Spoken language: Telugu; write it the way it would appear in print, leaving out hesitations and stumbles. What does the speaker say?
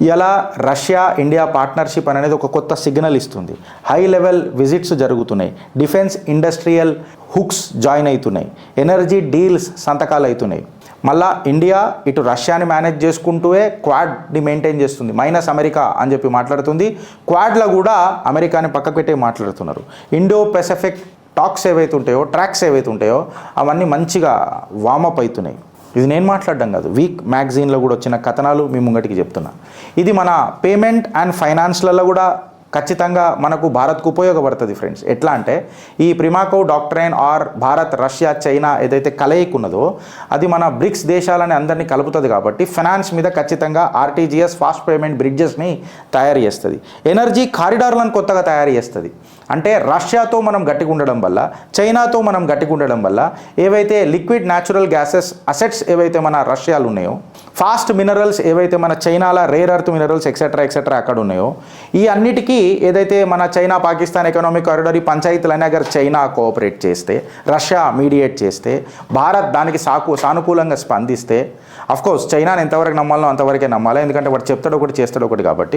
ఇలా రష్యా ఇండియా పార్ట్నర్షిప్ అనేది ఒక కొత్త సిగ్నల్ ఇస్తుంది. హై లెవెల్ విజిట్స్ జరుగుతున్నాయి, డిఫెన్స్ ఇండస్ట్రియల్ హుక్స్ జాయిన్ అవుతున్నాయి, ఎనర్జీ డీల్స్ సంతకాలు అవుతున్నాయి. మళ్ళా ఇండియా ఇటు రష్యాని మేనేజ్ చేసుకుంటూనే క్వాడ్ని మెయింటైన్ చేస్తుంది, మైనస్ అమెరికా అని చెప్పి మాట్లాడుతుంది. క్వాడ్లో కూడా అమెరికాని పక్కకు పెట్టే మాట్లాడుతున్నారు. ఇండో పెసిఫిక్ టాక్స్ ఏవైతే ఉంటాయో, ట్రాక్స్ ఏవైతే ఉంటాయో అవన్నీ మంచిగా వామప్ అవుతున్నాయి. ఇది నేను మాట్లాడడం కాదు, వీక్ మ్యాగజైన్లో కూడా వచ్చిన కథనాలు మీ ముంగటికి చెప్తున్నా. ఇది మన పేమెంట్ అండ్ ఫైనాన్స్లలో కూడా ఖచ్చితంగా మనకు భారత్కు ఉపయోగపడుతుంది ఫ్రెండ్స్. ఎట్లా అంటే ఈ Primakov doctrine or Bharat Russia China ఏదైతే కలయిక ఉన్నదో అది మన బ్రిక్స్ దేశాలని అందరినీ కలుపుతుంది. కాబట్టి ఫైనాన్స్ మీద ఖచ్చితంగా ఆర్టీజీఎస్ ఫాస్ట్ పేమెంట్ బ్రిడ్జెస్ని తయారు చేస్తుంది. ఎనర్జీ కారిడార్లను కొత్తగా తయారు చేస్తుంది. అంటే రష్యాతో మనం గట్టిగా ఉండడం వల్ల, చైనాతో మనం గట్టిగా ఉండడం వల్ల ఏవైతే లిక్విడ్ న్యాచురల్ గ్యాసెస్ అసెట్స్ ఏవైతే మన రష్యాలు ఉన్నాయో, ఫాస్ట్ మినరల్స్ ఏవైతే మన చైనాలో రేర్ ఎర్త్ మినరల్స్ ఎక్సెట్రా అక్కడ ఉన్నాయో, ఈ అన్నిటికీ ఏదైతే మన చైనా పాకిస్తాన్ ఎకనామిక్ కారిడార్ ఈ పంచాయతీలనే అగర్ చైనా కోఆపరేట్ చేస్తే, రష్యా మీడియేట్ చేస్తే, భారత్ దానికి సానుకూలంగా స్పందిస్తే, అఫ్కోర్స్ చైనాని ఎంతవరకు నమ్మాలో అంతవరకే నమ్మాలి. ఎందుకంటే వాడు చెప్తాడు ఒకటి చేస్తాడు ఒకటి కాబట్టి